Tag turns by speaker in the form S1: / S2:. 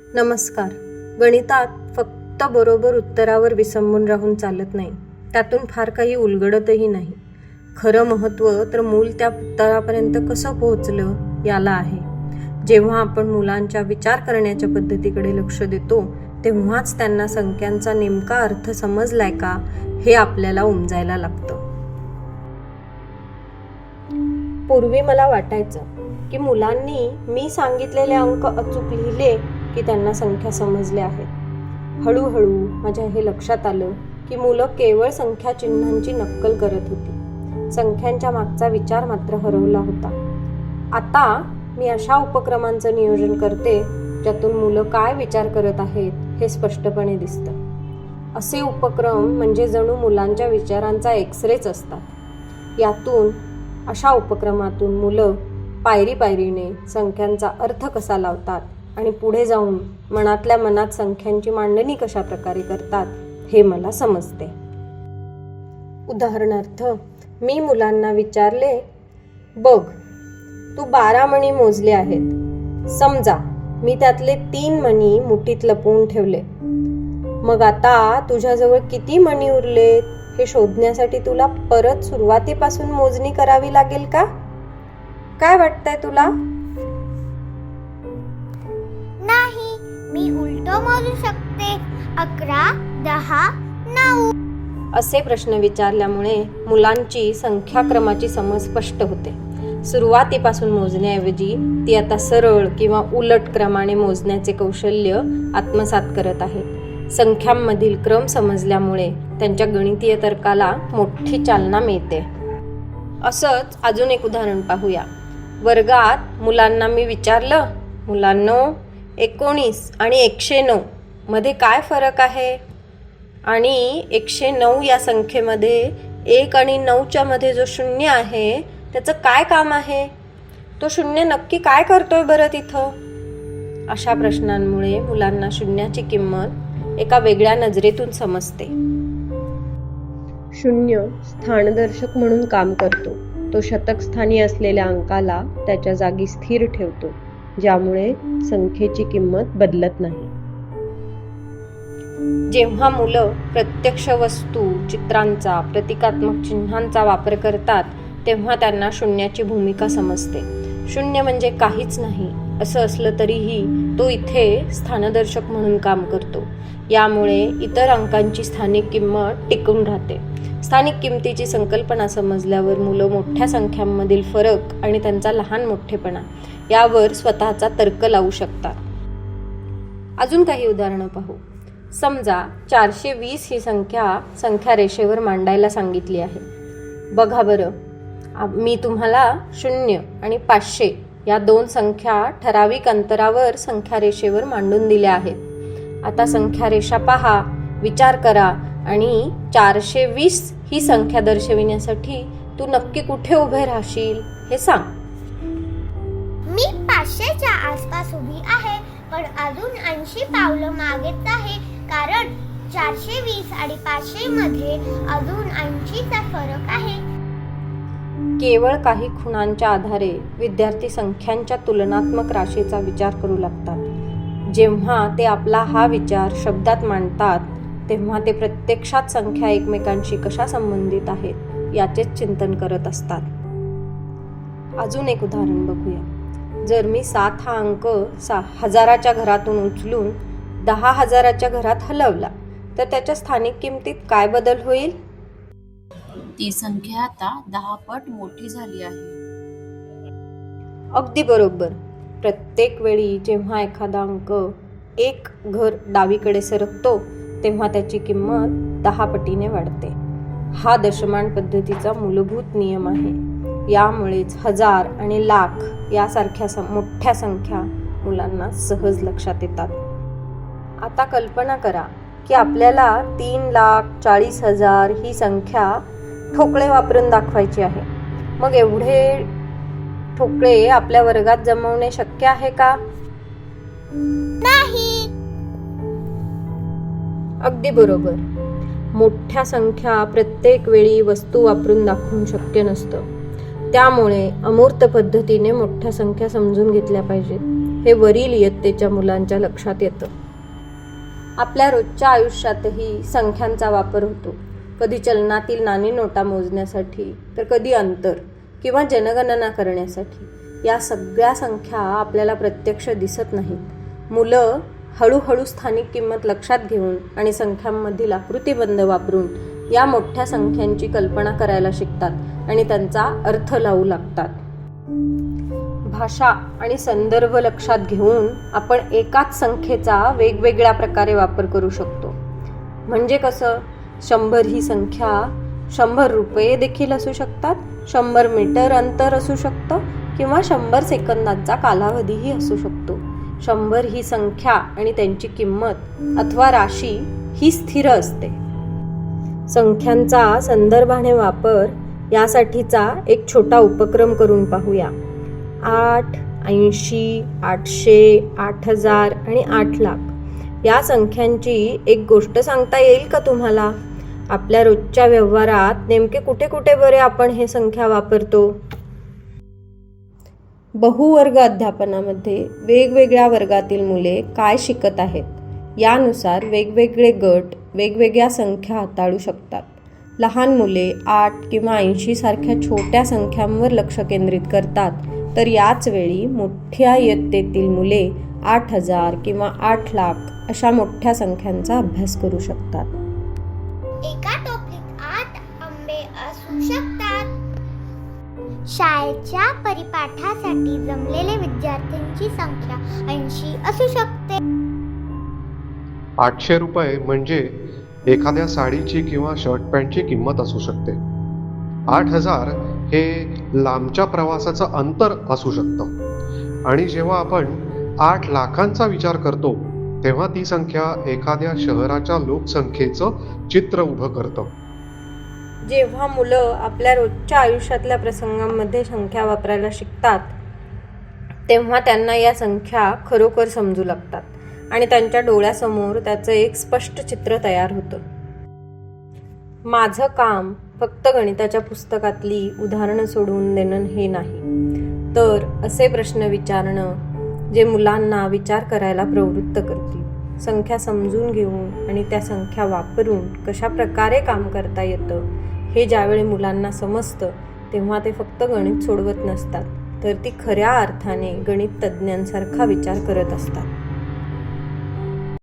S1: नमस्कार. गणितात फक्त बरोबर उत्तरावर विसंबून राहून चालत नाही. त्यातून फार काही उलगडतही नाही. खरं महत्त्व तर मूल त्या उत्तरापर्यंत कसं पोहोचलं याला आहे. जेव्हा आपण मुलांच्या विचार करण्याच्या पद्धतीकडे लक्ष देतो तेव्हाच त्यांना संख्यांचा नेमका अर्थ समजलाय का हे आपल्याला उमजायला लागतं. पूर्वी मला वाटायचं की मुलांनी मी सांगितलेले अंक अचूक लिहिले की त्यांना संख्या समजल्या आहेत. हळूहळू माझ्या हे लक्षात आलं की मुलं केवळ संख्या चिन्हांची नक्कल करत होती. संख्यांच्या मागचा विचार मात्र हरवला होता. आता मी अशा उपक्रमांचं नियोजन करते ज्यातून मुलं काय विचार करत आहेत हे स्पष्टपणे दिसतं. असे उपक्रम म्हणजे जणू मुलांच्या विचारांचा एक्सरेच असतात. अशा उपक्रमातून मुलं पायरी पायरीने संख्यांचा अर्थ कसा लावतात आणि पुढे जाऊन मनातल्या मनात संख्यांची मांडणी कशा प्रकारे करतात हे मला समजते. उदाहरणार्थ मी मुलांना विचारले, बघ तू 12 मणी मोजले आहेत. समजा मी त्यातले 3 मणी मुठीत लपवून ठेवले. मग आता तुझ्याजवळ किती मणी उरलेत हे शोधण्यासाठी तुला परत सुरुवातीपासून मोजणी करावी लागेल का? काय वाटतंय तुला?
S2: नाही, मी उलट मोजू शकते. 11, 10, 9
S1: असे प्रश्न विचारल्यामुळे मुलांची संख्याक्रमाची समज स्पष्ट होते. सुरुवातीपासून मोजण्याऐवजी ती आता सरळ किंवा उलट क्रमाने मोजण्याचे कौशल्य आत्मसात करत आहेत. संख्यांमधील क्रम समजल्यामुळे त्यांच्या गणितीय तर्काला मोठी चालना मिळते. असंच अजून एक उदाहरण पाहूया. वर्गात मुलांना मी विचारलं, मुलांनो 19 आणि 109 मध्ये काय फरक आहे? आणि 109 या संख्येमध्ये 1 आणि 9च्या मध्ये जो शून्य आहे त्याचं काय काम आहे? तो शून्य नक्की काय करतोय बरं तिथं? अशा प्रश्नांमुळे मुलांना शून्याची किंमत एका वेगळ्या नजरेतून समजते. शून्य स्थानदर्शक म्हणून काम करतो. तो शतक स्थानी असलेल्या अंकाला त्याच्या जागी स्थिर ठेवतो, ज्यामुळे संख्येची किंमत बदलत नाही. जेव्हा मुलं प्रत्यक्ष वस्तू, चित्रांचा, प्रतिकात्मक चिन्हांचा वापर करतात तेव्हा त्यांना शून्याची भूमिका समजते. शून्य म्हणजे काहीच नाही असं असलं तरीही तो इथे स्थानदर्शक म्हणून काम करतो. यामुळे इतर अंकांची स्थानिक किंमत टिकून राहते. स्थानिक किमतीची संकल्पना समजल्यावर मुलं मोठ्या संख्यांमधील फरक आणि त्यांचा लहान मोठेपणा यावर स्वतःचा तर्क लावू शकतात. अजून काही उदाहरणं पाहू. समजा 420 ही संख्या रेषेवर मांडायला सांगितली आहे. बघा बरं, मी तुम्हाला 0 आणि 500 या 2 संख्या ठराविक अंतरावर संख्या रेषेवर मांडून दिल्या आहेत. आता संख्या रेषा पहा, विचार करा आणि 420 ही संख्या दर्शविण्यासाठी तू नक्की कुठे उभे राहशील हे सांग.
S2: मी 500च्या आसपास उभी आहे, पण अजून 80 पावलं मागेच आहे, कारण 420 आणि 500 मध्ये अजून 80चा फरक आहे.
S1: केवळ काही खुणांच्या आधारे विद्यार्थी संख्यांच्या तुलनात्मक राशीचा विचार करू लागतात. जेव्हा ते आपला हा विचार शब्दात मांडतात तेव्हा ते प्रत्यक्षात संख्या एकमेकांशी कशा संबंधित आहेत याचेच चिंतन करत असतात. अजून एक उदाहरण बघूया. जर मी 7 हा अंक 1000च्या घरातून उचलून 10,000च्या घरात हलवला तर त्याच्या स्थानिक किमतीत काय बदल होईल?
S3: ती संख्या आता 10 पट मोठी झाली आहे.
S1: अगदी बरोबर. प्रत्येक वेळी जेव्हा एखादा अंक 1 घर डावीकडे सरकतो तेव्हा त्याची किंमत 10 पटीने वाढते. हा दशमान पद्धतीचा मूलभूत नियम आहे. यामुळेच 1000 आणि लाख यासारख्या मोठ्या संख्या मुलांना सहज लक्षात येतात. आता कल्पना करा की आपल्याला 3,40,000 ही संख्या ठोकळे वापरून दाखवायची आहे. मग एवढे ठोकळे आपल्या वर्गात जमवणे शक्य आहे का?
S2: नाही.
S1: अगदी बरोबर. मोठ्या संख्या प्रत्येक वेळी वस्तू वापरून दाखवून शक्य नसतं. त्यामुळे अमूर्त पद्धतीने मोठ्या संख्या समजून घेतल्या पाहिजेत. हे वरील इयत्तेच्या मुलांच्या लक्षात येतं. आपल्या रोजच्या आयुष्यातही संख्यांचा वापर होतो. कधी चलनातील नाणी नोटा मोजण्यासाठी, तर कधी अंतर किंवा जनगणना करण्यासाठी. या सगळ्या संख्या आपल्याला प्रत्यक्ष दिसत नाहीत. मुलं हळूहळू स्थानिक किंमत लक्षात घेऊन आणि संख्यांमधील आकृतिबंध वापरून या मोठ्या संख्यांची कल्पना करायला शिकतात आणि त्यांचा अर्थ लावू लागतात. भाषा आणि संदर्भ लक्षात घेऊन आपण एकाच संख्येचा वेगवेगळ्या प्रकारे वापर करू शकतो. म्हणजे कसं? 100 ही संख्या 100 रुपये देखील असू शकतात, 100 मीटर अंतर असू शकतं किंवा 100 सेकंदांचा कालावधीही असू शकतो. 100 ही संख्या आणि त्यांची किंमत अथवा राशी ही स्थिर असते. संख्यांचा संदर्भाने वापर यासाठीचा एक छोटा उपक्रम करून पाहूया. 8, 80, 800, 8000 आणि 8 लाख या संख्यांची एक गोष्ट सांगता येईल का तुम्हाला? आपल्या रोजच्या व्यवहारात नेमके कुठे कुठे बरे आपण हे संख्या वापरतो? बहुवर्ग अध्यापनामध्ये वेगवेगळ्या वर्गातील मुले काय शिकत आहेत यानुसार वेगवेगळे गट वेगवेगळ्या संख्या हाताळू शकतात. लहान मुले 8 किंवा 80 सारख्या छोट्या संख्यांवर लक्ष केंद्रित करतात, तर याच वेळी मोठ्या इयत्तेतील मुले 8000 किंवा 8 लाख अशा मोठ्या संख्यांचा अभ्यास करू शकतात.
S2: एका टोपलीत 8 आंबे असू शकतात. शाळेच्या परिपाठासाठी जमलेले विद्यार्थ्यांची संख्या 80 असू शकते.
S4: 800 रुपये म्हणजे एखाद्या साडीची किंवा शर्ट पॅन्टची किंमत असू शकते. 8000 हे लांबच्या प्रवासाचं अंतर असू शकतं. आणि जेव्हा आपण 8 लाखांचा विचार करतो तेव्हा ती संख्या एखाद्या शहराच्या लोकसंख्येचं चित्र उभं करतं.
S1: जेव्हा मुलं आपल्या रोजच्या आयुष्यातल्या प्रसंगांमध्ये संख्या वापरायला शिकतात तेव्हा त्यांना या संख्या खरोखर समजू लागतात आणि त्यांच्या डोळ्यासमोर त्याचं एक स्पष्ट चित्र तयार होतं. माझं काम फक्त गणिताच्या पुस्तकातली उदाहरणं सोडवून देणं हे नाही, तर असे प्रश्न विचारणं जे मुलांना विचार करायला प्रवृत्त करतील. संख्या समजून घेऊन आणि त्या संख्या वापरून कशा प्रकारे काम करता येतं हे ज्यावेळी मुलांना समजतं तेव्हा ते फक्त गणित सोडवत नसतात, तर ती खऱ्या अर्थाने गणित तज्ज्ञांसारखा विचार करत असतात.